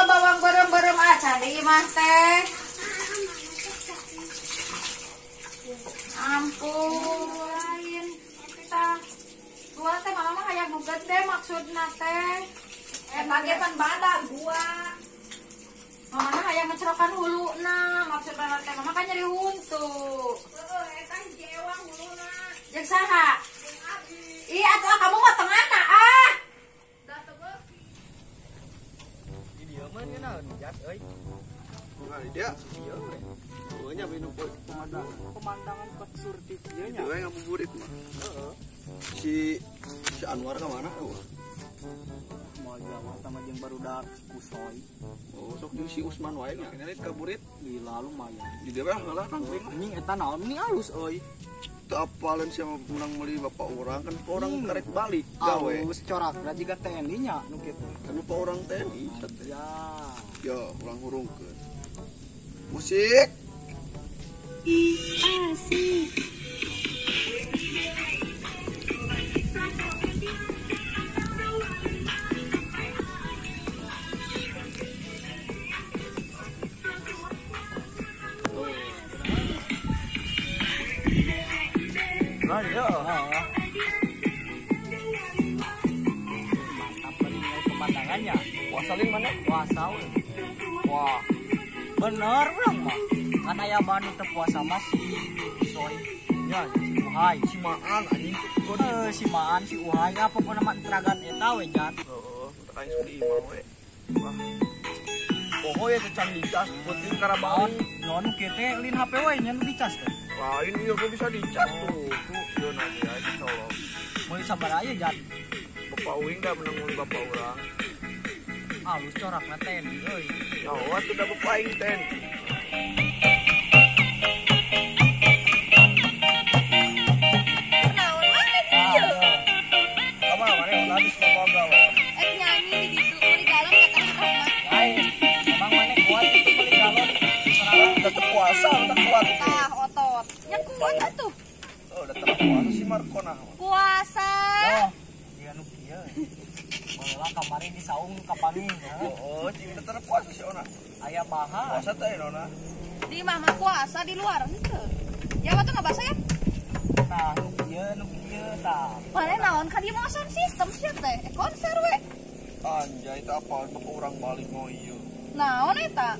boga bawang berem-berem acan di imah teh. Ampun, lain kita. Gua teh mama mah hayang nu gede maksudna teh. Bagepan badak gua. Mama mah hayang ngecerokan huluna, maksudna teh mama kan nyeri huntu. Heeh, eta hiji ewang huluna. Jeung saha? Jeung abi. Ih, atuh kamu mah tengahna ah. Da teu beuki. Di dieu mah nya naon jas euy. Bukan dia. Ieu we. Pokoknya minum Pemandangan kot surti ieu nya. Dia yang ngabuburit mah. Heeh. Si Anwar ke mana? Mau jawab sama jeung barudak si Kusoy. Oh, sok jeung si Usman wae nya. Ini kaburit Gila lumayan. di dia mah heula nangring. Anjing eta naon ini alus euy. Teu apaleun siapa menang meuli bapak orang kan orang karek balik gawe. Alus corakna jiga TNI nya nu kitu. Kan bapak orang TNI. Ya. Ya, ulang hurungkeun. Musik. Asik. Nah, iya. Mantap beringai pemandangannya. Wasalin mana? Puasa we. Wah. Bener bang mah. Kan aya banu teu puasa mah si Soy. Ya, si Uhai. Si Maan anjing. Si Maan, si Uhai apa pun nama teragan eta we jat. Heeh, teu kain sudi imah we. Wah. Pokoknya teh can dicas penting karabau. Non kieu teh lin HP we nya nu dicas teh. Lain ieu ge bisa dicas tuh. Tuh, ieu nanti aja colok. Mau sabar aja jat. Bapak Uing dah menang meuli bapak orang. Alus corakna TNI euy. Nyawa tuh da bapak Uing ten. Naon mana dia? Apa namanya habis bapak galon. Nyanyi di ditu di dalam kata kita mah. Lain. Emang mana kuat itu beli galon. Udah terpuasa, udah kuat. Tah otot. Nya kuat atuh. Oh, udah terpuasa si Marco nah. Puasa. Yo. Dia nu kieu. Bola kamari di saung kapani. Oh, cing udah terpuasa si Ona. Aya bahan. Puasa teh Nona. Di mah puasa di luar henteu. Jawa tuh ngebasa ya? Nah, nu kieu tah. Mana naon ka dieu mah sound system sia teh. Konser we. Anjay, itu apa? Bapak orang balik mau ieu. Naon eta?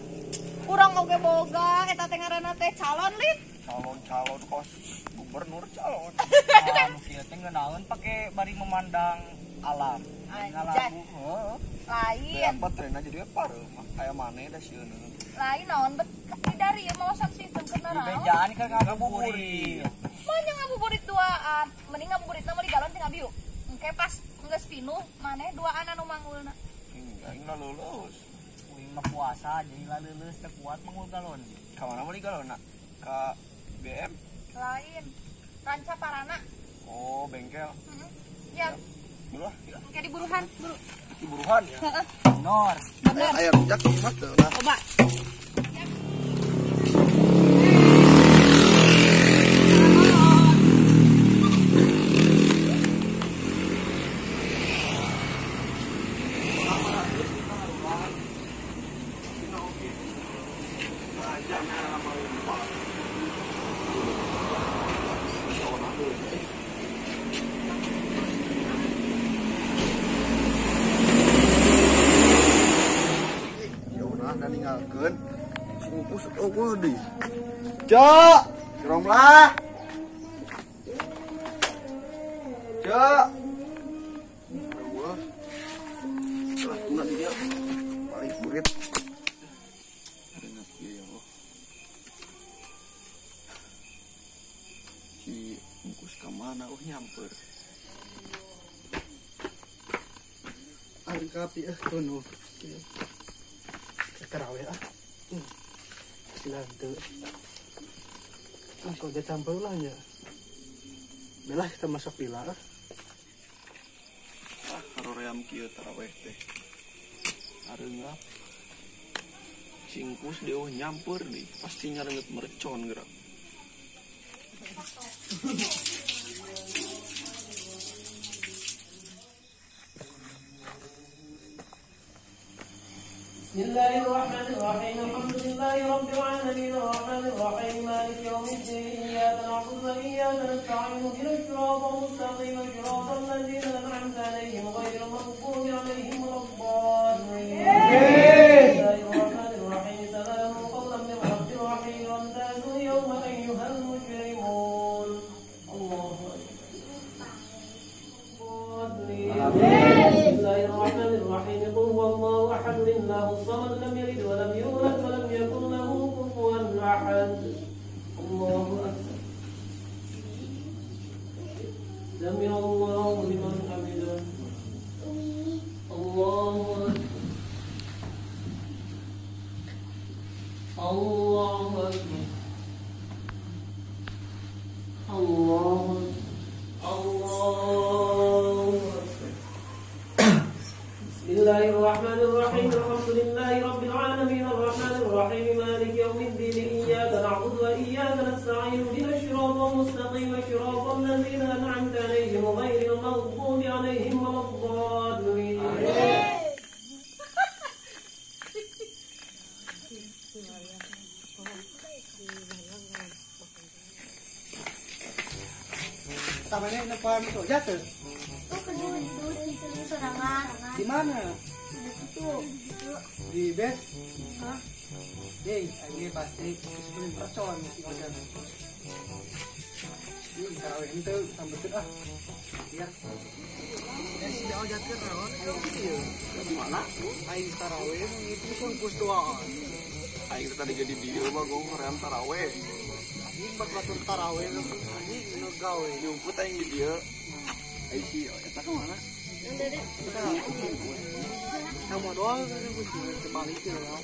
Urang oge boga eta teh ngaranna teh calon lid. Calon kos gubernur calon. Nah, nu kieu teh ngeunaeun pake bari memandang alam. Anjay. Ngalagu. Heeh. Lain. Apa trennya jadi apa mah? Kayak mana dah sieun. Lain naon bet dari ya mau sound system Di kendaraan. bejaan ke ngabuburit. Mana ngabuburit duaan. Mending ngabuburitna mah di galon teh ngabiu. Engke pas geus pinuh maneh duaan anu manggulna. Aing lah lulus. Uing mah puasa jadi lah leuleus teh kuat mangul galon. Ka mana meuli galonna? Ka BM? Lain. Ranca Parana. Oh, bengkel. Ya, Dulu lah, ya. engke diburuhan, buru. Di buruhan ya. Nor. Aya rujak mah teu nah. Coba. Ninggalkeun si Upus eueuh deui. Cek, geromlah. Cek. Eueuh. Salah tuna di dia. Paling burit. Enak ieu ya Allah. Si Upus ka mana nyamper. Ari kapi kuno. Terawih silang tuh kau dia campur lah ya belah kita masuk pila Karo ream kieu taraweh teh areunggap singkus deuh nyampeur deui pasti nyareungeut merecon gerak بسم الله الرحمن الرحيم الحمد لله رب العالمين الرحمن الرحيم مالك يوم الدين إياك نعبد وإياك نستعين اهدنا الصراط المستقيم صراط الذين أنعمت عليهم غير المغضوب عليهم ولا الضالين بسم الله الرحمن الرحيم سلام قولا من رب رحيم وامتازوا اليوم أيها المجرمون الله بسم الله الرحمن الرحيم قل هو الله احد الله الصمد لم يلد ولم يولد ولم يكن له كفوا احد الله اكبر سمع الله لمن حمده الله اكبر الله اكبر الله الله بسم الله الرحمن الرحيم الحمد لله رب العالمين الرحمن الرحيم مالك يوم الدين إياك نعبد وإياك نستعين اهدنا الصراط المستقيم صراط الذين أنعمت عليهم غير المغضوب عليهم ولا الضالين Tamanya kenapa itu jatuh? Tuh kedua di sini sorangan. Di mana? Di situ. Di bed? Hah? Ini pasti sebelum person di hotel. Ini tarawih itu tambah betul ah. Biar. Si jauh jatuh rawat. Di mana? Aing tarawih itu sungkus doa. Aing tadi jadi dia mah gong hoream taraweh. Ini batur tarawih lu. Ini gawe. Nyumput aing di dia. Aing sih eta ka mana? Nama doang kan gue juga kembali ke lah.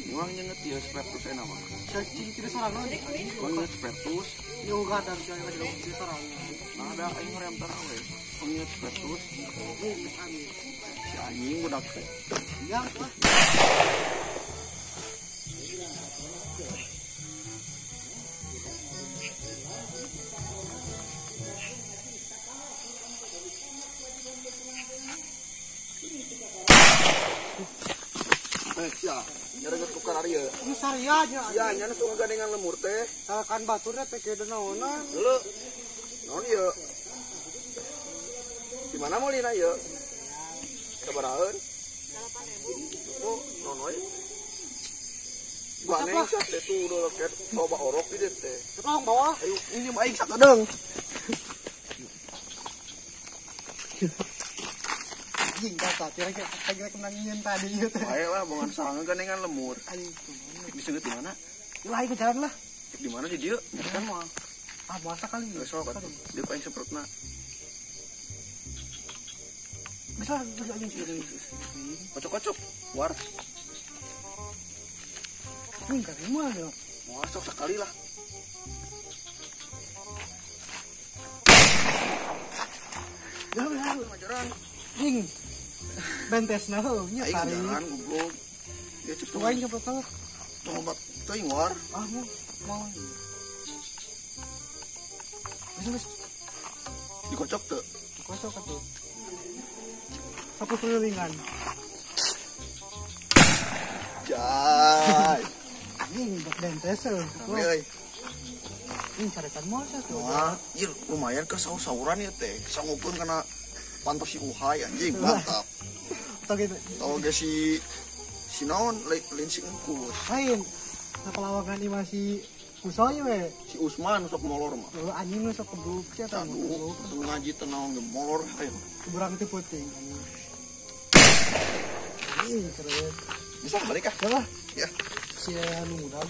Urang nyeungeut ieu spertus ena mah. Cacing kita sarang nih. Urang nyeungeut spertus. Yo gatan saya ada kita sarang. Nah ada aing hoream taraweh. Urang nyeungeut spertus. Ini kami. Si anjing budak teh. Yang lah. Ya, nyara geus tukar ari ieu. Ini sarianya. Ya, nyana suka gandengan lemur teh. Kan baturnya teh ke naonan. Dulu. Naon ieu? Di mana mau lina ieu? Sabaraeun? 8.000. Oh, naon we? Bane cat teh tuh udah loket coba orok di dieu teh. Tolong bawa. Ayo, ini mah aing sakadeng. Jing kata kira-kira kenangin tadi gitu. Bae lah bongan sange gandengan lemur. Ayo. Bisa di mana? Lah ke jalan lah. Di mana di dieu? Kan mah. Ah, masa kali ya. Geus sok atuh. Dieu aing saperutna. Bisa juga anjing sih. Kocok-kocok. War. Enggak semua ya. Masuk sekali lah. Ya, Majaran. jing. Bentes nah nya Aing tari. jangan goblok. Dia cepet. Tuain cepet tah. Tobat teuing war. Ah, mau. Bisa Dikocok teu. kocok atuh. Sapu kelilingan. Jai. Jing bentes euy. Rame euy. Ini carekan masa tuh. Wah, ieu lumayan ke saur-sauran ya teh. Sangupeun kana pantos si Uhai anjing mantap. Atau gitu. Tahu ge si naon lain si engkus. Lain. Nakalawangan ini masih kusoy we. Si Usman sok molor mah. Anjing nu sok kebluk sia tah. Aduh, teu ngaji teu naon ge molor ayo. Kurang itu puting. Keren. Bisa balik ah. Ya lah. Ya. Si anu muda